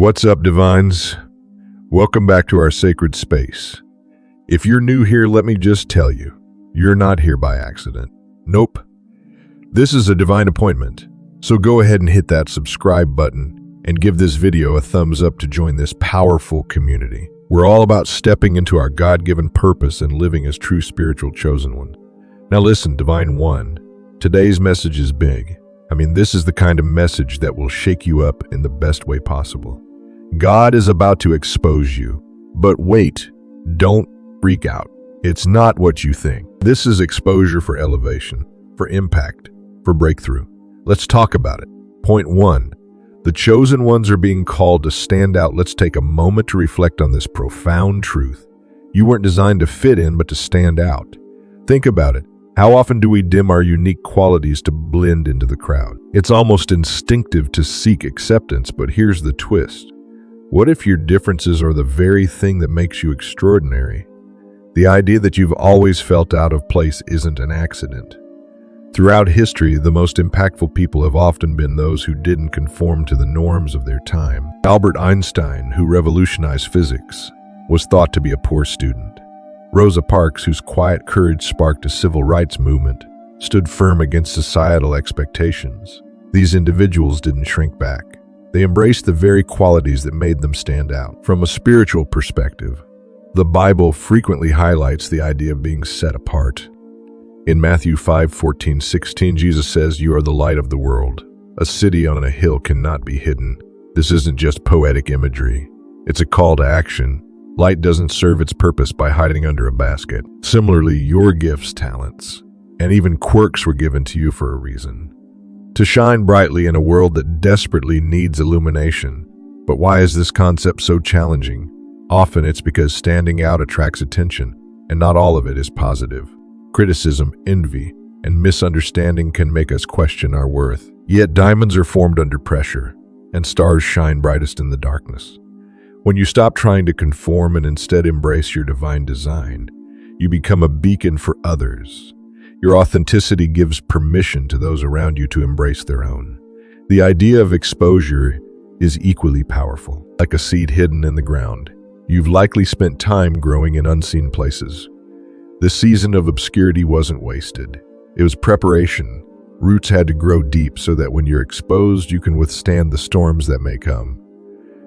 What's up, Divines? Welcome back to our sacred space. If you're new here, let me just tell you, you're not here by accident. Nope. This is a divine appointment, so go ahead and hit that subscribe button and give this video a thumbs up to join this powerful community. We're all about stepping into our God-given purpose and living as true spiritual chosen one. Now listen, Divine One, today's message is big. This is the kind of message that will shake you up in the best way possible. God is about to expose you. But wait, don't freak out. It's not what you think. This is exposure for elevation, for impact, for breakthrough. Let's talk about it. Point 1. The chosen ones are being called to stand out. Let's take a moment to reflect on this profound truth. You weren't designed to fit in, but to stand out. Think about it. How often do we dim our unique qualities to blend into the crowd? It's almost instinctive to seek acceptance, but here's the twist. What if your differences are the very thing that makes you extraordinary? The idea that you've always felt out of place isn't an accident. Throughout history, the most impactful people have often been those who didn't conform to the norms of their time. Albert Einstein, who revolutionized physics, was thought to be a poor student. Rosa Parks, whose quiet courage sparked a civil rights movement, stood firm against societal expectations. These individuals didn't shrink back. They embraced the very qualities that made them stand out. From a spiritual perspective, the Bible frequently highlights the idea of being set apart. In Matthew 5:14-16, Jesus says, "You are the light of the world. A city on a hill cannot be hidden." This isn't just poetic imagery. It's a call to action. Light doesn't serve its purpose by hiding under a basket. Similarly, your gifts, talents, and even quirks were given to you for a reason. To shine brightly in a world that desperately needs illumination. But why is this concept so challenging? Often it's because standing out attracts attention, and not all of it is positive. Criticism, envy, and misunderstanding can make us question our worth. Yet diamonds are formed under pressure, and stars shine brightest in the darkness. When you stop trying to conform and instead embrace your divine design, you become a beacon for others. Your authenticity gives permission to those around you to embrace their own. The idea of exposure is equally powerful. Like a seed hidden in the ground, you've likely spent time growing in unseen places. This season of obscurity wasn't wasted. It was preparation. Roots had to grow deep so that when you're exposed, you can withstand the storms that may come.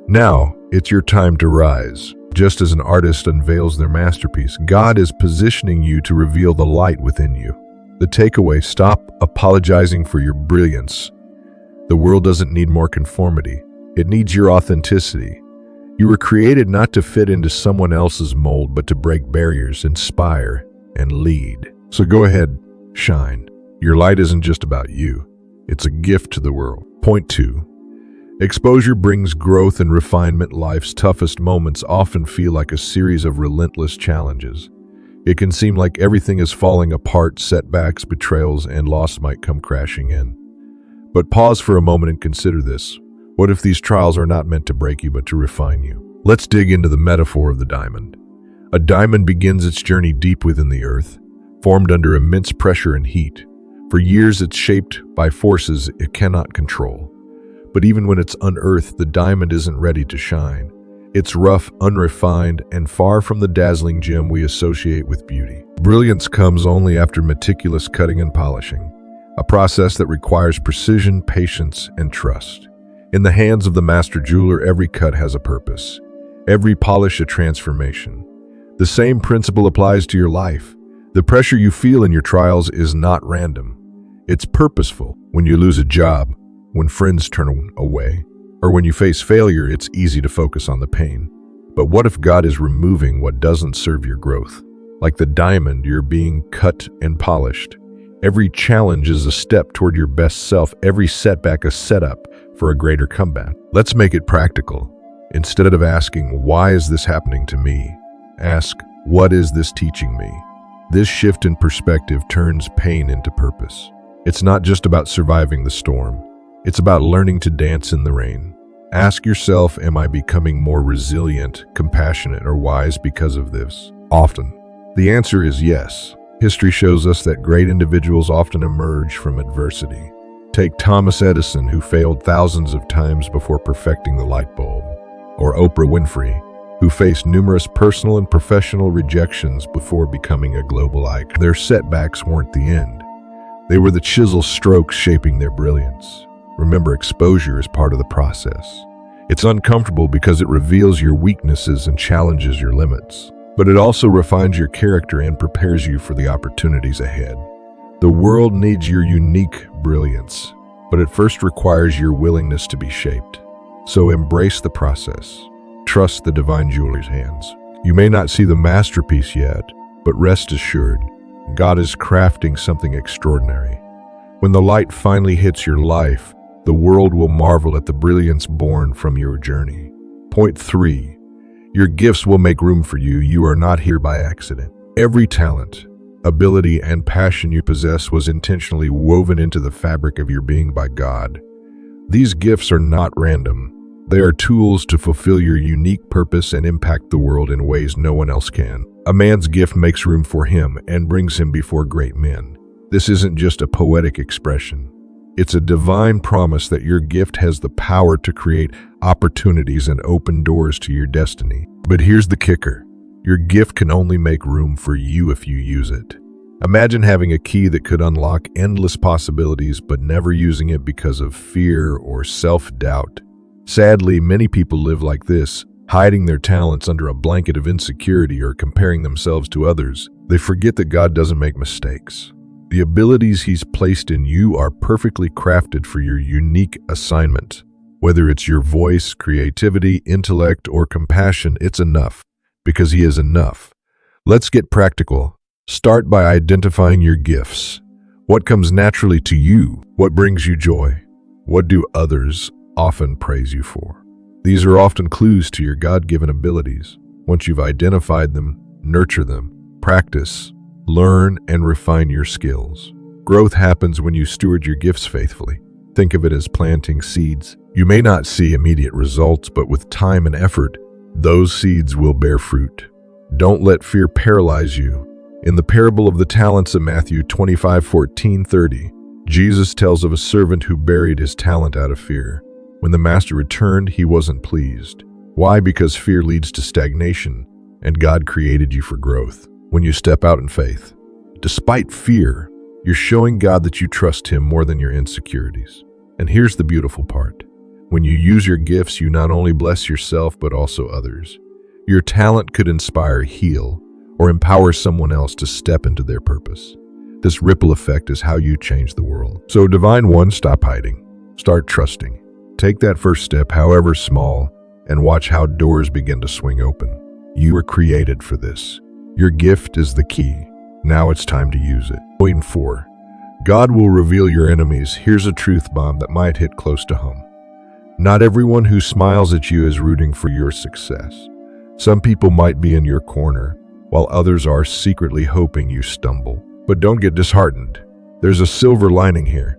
Now, it's your time to rise. Just as an artist unveils their masterpiece, God is positioning you to reveal the light within you. The takeaway: stop apologizing for your brilliance. The world doesn't need more conformity. It needs your authenticity. You were created not to fit into someone else's mold, but to break barriers, inspire, and lead. So go ahead, shine. Your light isn't just about you. It's a gift to the world. Point 2. Exposure brings growth and refinement. Life's toughest moments often feel like a series of relentless challenges. It can seem like everything is falling apart. Setbacks, betrayals, and loss might come crashing in. But pause for a moment and consider this. What if these trials are not meant to break you, but to refine you? Let's dig into the metaphor of the diamond. A diamond begins its journey deep within the earth, formed under immense pressure and heat. For years, it's shaped by forces it cannot control. But even when it's unearthed, the diamond isn't ready to shine. It's rough, unrefined, and far from the dazzling gem we associate with beauty. Brilliance comes only after meticulous cutting and polishing, a process that requires precision, patience, and trust. In the hands of the master jeweler, every cut has a purpose, every polish a transformation. The same principle applies to your life. The pressure you feel in your trials is not random. It's purposeful. When you lose a job, when friends turn away, or when you face failure, it's easy to focus on the pain. But what if God is removing what doesn't serve your growth? Like the diamond, you're being cut and polished. Every challenge is a step toward your best self, every setback a setup for a greater comeback. Let's make it practical. Instead of asking, "Why is this happening to me?" ask, "What is this teaching me?" This shift in perspective turns pain into purpose. It's not just about surviving the storm. It's about learning to dance in the rain. Ask yourself, am I becoming more resilient, compassionate, or wise because of this? Often, the answer is yes. History shows us that great individuals often emerge from adversity. Take Thomas Edison, who failed thousands of times before perfecting the light bulb. or Oprah Winfrey, who faced numerous personal and professional rejections before becoming a global icon. Their setbacks weren't the end. They were the chisel strokes shaping their brilliance. Remember, exposure is part of the process. It's uncomfortable because it reveals your weaknesses and challenges your limits, but it also refines your character and prepares you for the opportunities ahead. The world needs your unique brilliance, but it first requires your willingness to be shaped. So embrace the process. Trust the divine jeweler's hands. You may not see the masterpiece yet, but rest assured, God is crafting something extraordinary. When the light finally hits your life, the world will marvel at the brilliance born from your journey. Point 3. Your gifts will make room for you. You are not here by accident. Every talent, ability, and passion you possess was intentionally woven into the fabric of your being by God. These gifts are not random. They are tools to fulfill your unique purpose and impact the world in ways no one else can. A man's gift makes room for him and brings him before great men. This isn't just a poetic expression. It's a divine promise that your gift has the power to create opportunities and open doors to your destiny. But here's the kicker. Your gift can only make room for you if you use it. Imagine having a key that could unlock endless possibilities but never using it because of fear or self-doubt. Sadly, many people live like this, hiding their talents under a blanket of insecurity or comparing themselves to others. They forget that God doesn't make mistakes. The abilities He's placed in you are perfectly crafted for your unique assignment. Whether it's your voice, creativity, intellect, or compassion, it's enough, because He is enough. Let's get practical. Start by identifying your gifts. What comes naturally to you? What brings you joy? What do others often praise you for? These are often clues to your God-given abilities. Once you've identified them, nurture them, practice, learn, and refine your skills. Growth happens when you steward your gifts faithfully. Think of it as planting seeds. You may not see immediate results, but with time and effort, those seeds will bear fruit. Don't let fear paralyze you. In the parable of the talents in Matthew 25:14-30, Jesus tells of a servant who buried his talent out of fear. When the master returned, he wasn't pleased. Why? Because fear leads to stagnation, and God created you for growth. When you step out in faith, despite fear, you're showing God that you trust Him more than your insecurities. And here's the beautiful part. When you use your gifts, you not only bless yourself, but also others. Your talent could inspire, heal, or empower someone else to step into their purpose. This ripple effect is how you change the world. So, Divine One, stop hiding. Start trusting. Take that first step, however small, and watch how doors begin to swing open. You were created for this. Your gift is the key. Now it's time to use it. Point 4. God will reveal your enemies. Here's a truth bomb that might hit close to home. Not everyone who smiles at you is rooting for your success. Some people might be in your corner, while others are secretly hoping you stumble. But don't get disheartened. There's a silver lining here.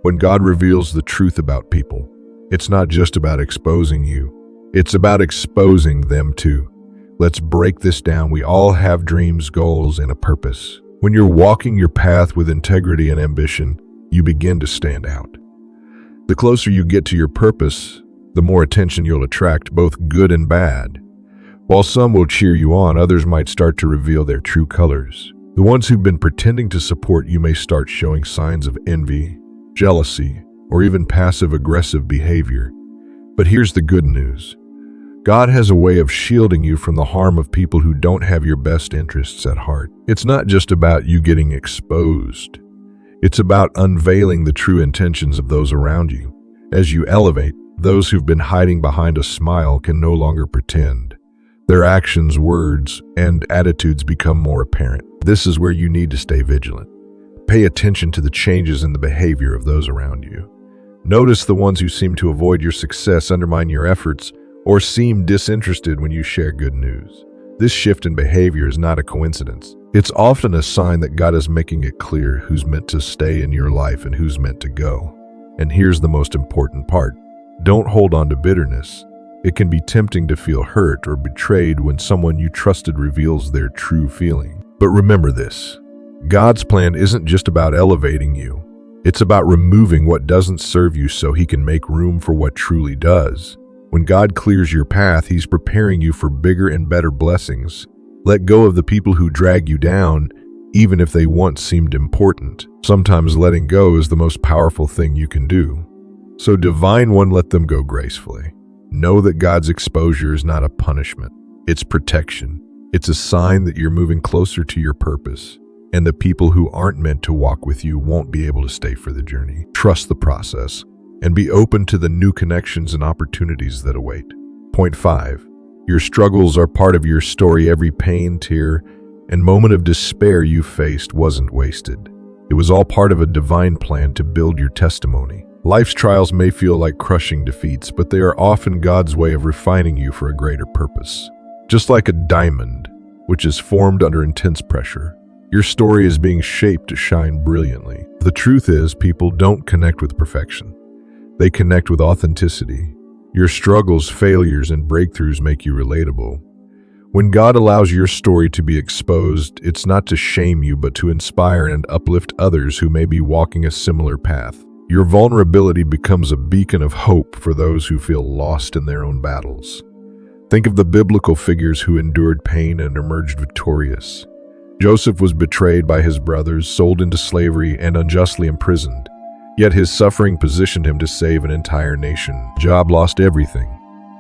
When God reveals the truth about people, it's not just about exposing you. It's about exposing them too. Let's break this down. We all have dreams, goals, and a purpose. When you're walking your path with integrity and ambition, you begin to stand out. The closer you get to your purpose, the more attention you'll attract, both good and bad. While some will cheer you on, others might start to reveal their true colors. The ones who've been pretending to support you may start showing signs of envy, jealousy, or even passive-aggressive behavior. But here's the good news. God has a way of shielding you from the harm of people who don't have your best interests at heart. It's not just about you getting exposed. It's about unveiling the true intentions of those around you. As you elevate, those who've been hiding behind a smile can no longer pretend. Their actions, words, and attitudes become more apparent. This is where you need to stay vigilant. Pay attention to the changes in the behavior of those around you. Notice the ones who seem to avoid your success, undermine your efforts, or seem disinterested when you share good news. This shift in behavior is not a coincidence. It's often a sign that God is making it clear who's meant to stay in your life and who's meant to go. And here's the most important part. Don't hold on to bitterness. It can be tempting to feel hurt or betrayed when someone you trusted reveals their true feeling. But remember this. God's plan isn't just about elevating you. It's about removing what doesn't serve you so He can make room for what truly does. When God clears your path, He's preparing you for bigger and better blessings. Let go of the people who drag you down, even if they once seemed important. Sometimes letting go is the most powerful thing you can do. So, Divine One, let them go gracefully. Know that God's exposure is not a punishment. It's protection. It's a sign that you're moving closer to your purpose, and the people who aren't meant to walk with you won't be able to stay for the journey. Trust the process, and be open to the new connections and opportunities that await. Point 5. Your struggles are part of your story. Every pain, tear, and moment of despair you faced wasn't wasted. It was all part of a divine plan to build your testimony. Life's trials may feel like crushing defeats, but they are often God's way of refining you for a greater purpose. Just like a diamond, which is formed under intense pressure, your story is being shaped to shine brilliantly. The truth is, people don't connect with perfection. They connect with authenticity. Your struggles, failures, and breakthroughs make you relatable. When God allows your story to be exposed, it's not to shame you, but to inspire and uplift others who may be walking a similar path. Your vulnerability becomes a beacon of hope for those who feel lost in their own battles. Think of the biblical figures who endured pain and emerged victorious. Joseph was betrayed by his brothers, sold into slavery, and unjustly imprisoned. Yet his suffering positioned him to save an entire nation. Job lost everything: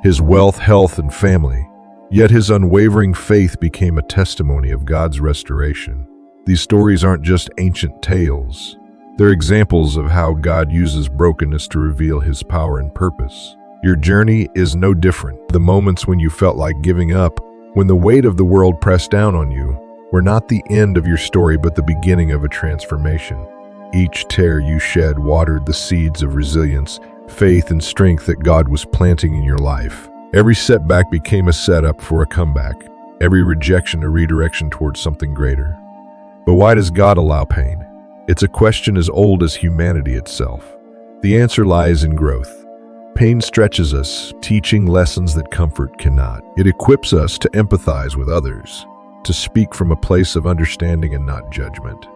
his wealth, health, and family. Yet his unwavering faith became a testimony of God's restoration. These stories aren't just ancient tales. They're examples of how God uses brokenness to reveal His power and purpose. Your journey is no different. The moments when you felt like giving up, when the weight of the world pressed down on you, were not the end of your story, but the beginning of a transformation. Each tear you shed watered the seeds of resilience, faith, and strength that God was planting in your life. Every setback became a setup for a comeback, every rejection a redirection towards something greater. But why does God allow pain? It's a question as old as humanity itself. The answer lies in growth. Pain stretches us, teaching lessons that comfort cannot. It equips us to empathize with others, to speak from a place of understanding and not judgment.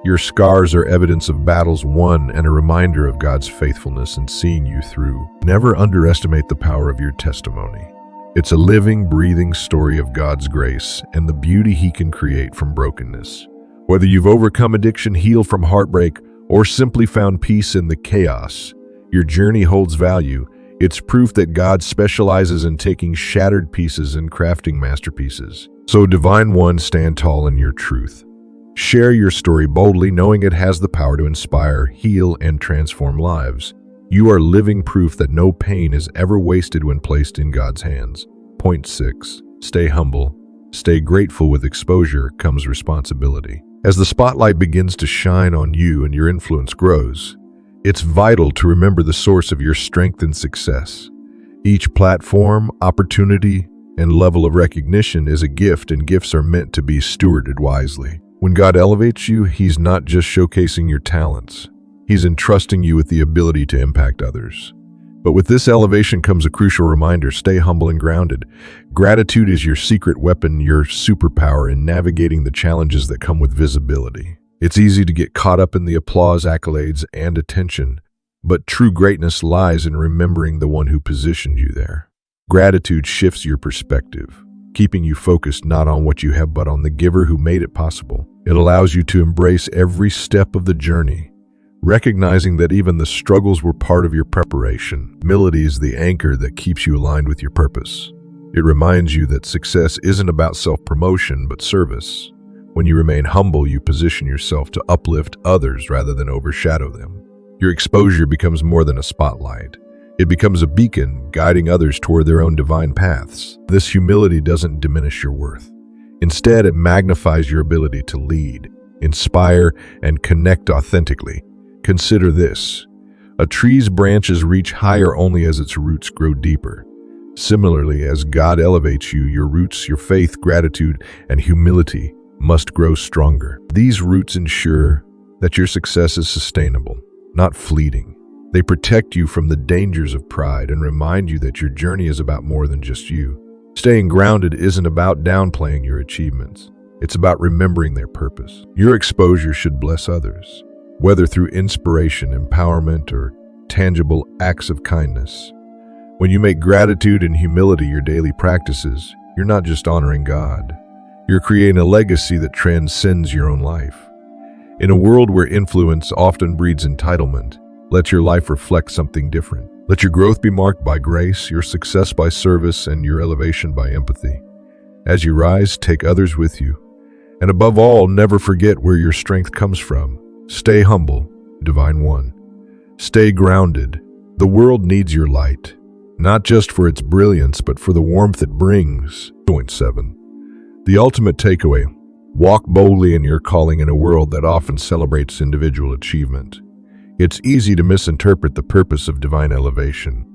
Your scars are evidence of battles won and a reminder of God's faithfulness in seeing you through. Never underestimate the power of your testimony. It's a living, breathing story of God's grace and the beauty He can create from brokenness. Whether you've overcome addiction, healed from heartbreak, or simply found peace in the chaos, your journey holds value. It's proof that God specializes in taking shattered pieces and crafting masterpieces. So, Divine One, stand tall in your truth. Share your story boldly, knowing it has the power to inspire, heal, and transform lives. You are living proof that no pain is ever wasted when placed in God's hands. Point 6. Stay humble. Stay grateful. With exposure comes responsibility. As the spotlight begins to shine on you and your influence grows, it's vital to remember the source of your strength and success. Each platform, opportunity, and level of recognition is a gift, and gifts are meant to be stewarded wisely. When God elevates you, He's not just showcasing your talents. He's entrusting you with the ability to impact others. But with this elevation comes a crucial reminder: stay humble and grounded. Gratitude is your secret weapon, your superpower in navigating the challenges that come with visibility. It's easy to get caught up in the applause, accolades, and attention, but true greatness lies in remembering the one who positioned you there. Gratitude shifts your perspective, keeping you focused not on what you have, but on the giver who made it possible. It allows you to embrace every step of the journey, recognizing that even the struggles were part of your preparation. Humility is the anchor that keeps you aligned with your purpose. It reminds you that success isn't about self-promotion, but service. When you remain humble, you position yourself to uplift others rather than overshadow them. Your exposure becomes more than a spotlight. It becomes a beacon, guiding others toward their own divine paths. This humility doesn't diminish your worth. Instead, it magnifies your ability to lead, inspire, and connect authentically. Consider this: a tree's branches reach higher only as its roots grow deeper. Similarly, as God elevates you, your roots, your faith, gratitude, and humility must grow stronger. These roots ensure that your success is sustainable, not fleeting. They protect you from the dangers of pride and remind you that your journey is about more than just you. Staying grounded isn't about downplaying your achievements. It's about remembering their purpose. Your exposure should bless others, whether through inspiration, empowerment, or tangible acts of kindness. When you make gratitude and humility your daily practices, you're not just honoring God. You're creating a legacy that transcends your own life. In a world where influence often breeds entitlement, let your life reflect something different. Let your growth be marked by grace, your success by service, and your elevation by empathy. As you rise, take others with you. And above all, never forget where your strength comes from. Stay humble, Divine One. Stay grounded. The world needs your light, not just for its brilliance, but for the warmth it brings. Point 7. The ultimate takeaway: walk boldly in your calling in a world that often celebrates individual achievement. It's easy to misinterpret the purpose of divine elevation.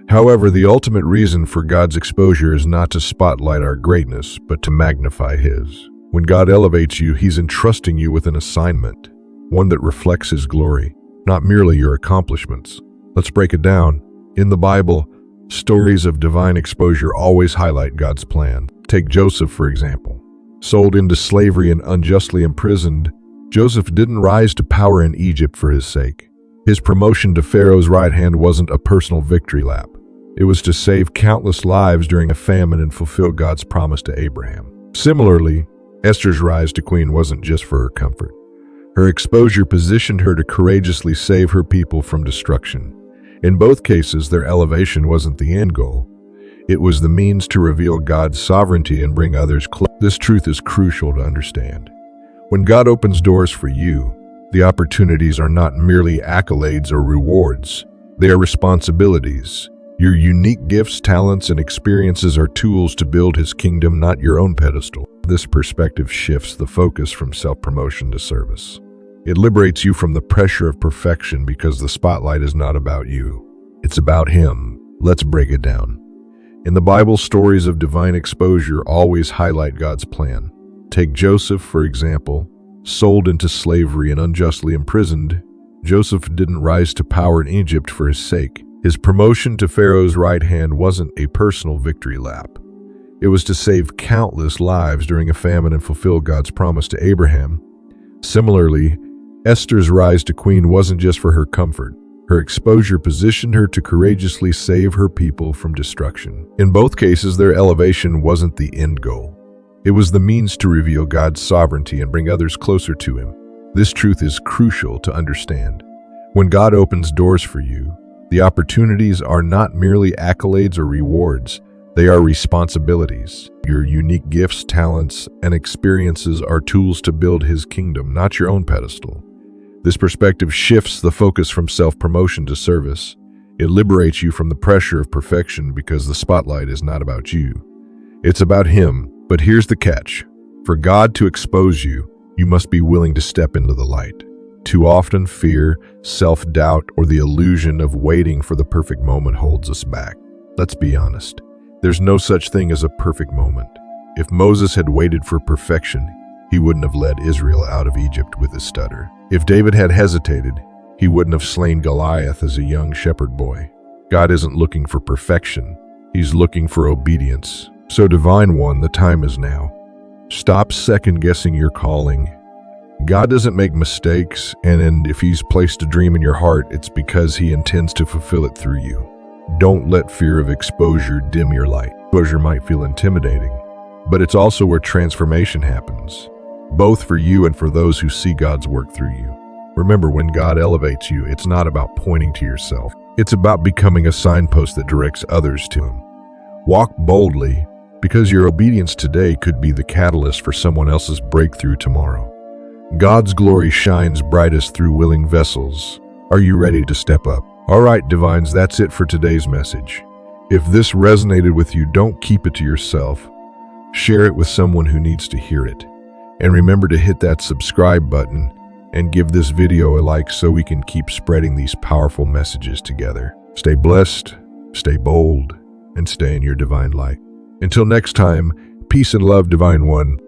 However, the ultimate reason for God's exposure is not to spotlight our greatness, but to magnify His. When God elevates you, He's entrusting you with an assignment, one that reflects His glory, not merely your accomplishments. Let's break it down. In the Bible, stories of divine exposure always highlight God's plan. Take Joseph, for example. Sold into slavery and unjustly imprisoned, Joseph didn't rise to power in Egypt for his sake. His promotion to Pharaoh's right hand wasn't a personal victory lap. It was to save countless lives during a famine and fulfill God's promise to Abraham. Similarly, Esther's rise to queen wasn't just for her comfort. Her exposure positioned her to courageously save her people from destruction. In both cases, their elevation wasn't the end goal. It was the means to reveal God's sovereignty and bring others close. This truth is crucial to understand. When God opens doors for you, the opportunities are not merely accolades or rewards. They are responsibilities. Your unique gifts, talents, and experiences are tools to build His kingdom, not your own pedestal. This perspective shifts the focus from self-promotion to service. It liberates you from the pressure of perfection because the spotlight is not about you. It's about Him. Let's break it down. In the Bible, stories of divine exposure always highlight God's plan. Take Joseph, for example. Sold into slavery and unjustly imprisoned, Joseph didn't rise to power in Egypt for his sake. His promotion to Pharaoh's right hand wasn't a personal victory lap. It was to save countless lives during a famine and fulfill God's promise to Abraham. Similarly, Esther's rise to queen wasn't just for her comfort. Her exposure positioned her to courageously save her people from destruction. In both cases, their elevation wasn't the end goal. It was the means to reveal God's sovereignty and bring others closer to Him. This truth is crucial to understand. When God opens doors for you, the opportunities are not merely accolades or rewards. They are responsibilities. Your unique gifts, talents, and experiences are tools to build His kingdom, not your own pedestal. This perspective shifts the focus from self-promotion to service. It liberates you from the pressure of perfection because the spotlight is not about you. It's about Him. But here's the catch. For God to expose you, you must be willing to step into the light. Too often, fear, self-doubt, or the illusion of waiting for the perfect moment holds us back. Let's be honest. There's no such thing as a perfect moment. If Moses had waited for perfection, he wouldn't have led Israel out of Egypt with his stutter. If David had hesitated, he wouldn't have slain Goliath as a young shepherd boy. God isn't looking for perfection. He's looking for obedience. So, Divine One, the time is now. Stop second-guessing your calling. God doesn't make mistakes, and if He's placed a dream in your heart, it's because He intends to fulfill it through you. Don't let fear of exposure dim your light. Exposure might feel intimidating, but it's also where transformation happens, both for you and for those who see God's work through you. Remember, when God elevates you, it's not about pointing to yourself. It's about becoming a signpost that directs others to Him. Walk boldly, because your obedience today could be the catalyst for someone else's breakthrough tomorrow. God's glory shines brightest through willing vessels. Are you ready to step up? All right, Divines, that's it for today's message. If this resonated with you, don't keep it to yourself. Share it with someone who needs to hear it. And remember to hit that subscribe button and give this video a like so we can keep spreading these powerful messages together. Stay blessed, stay bold, and stay in your divine light. Until next time, peace and love, Divine One.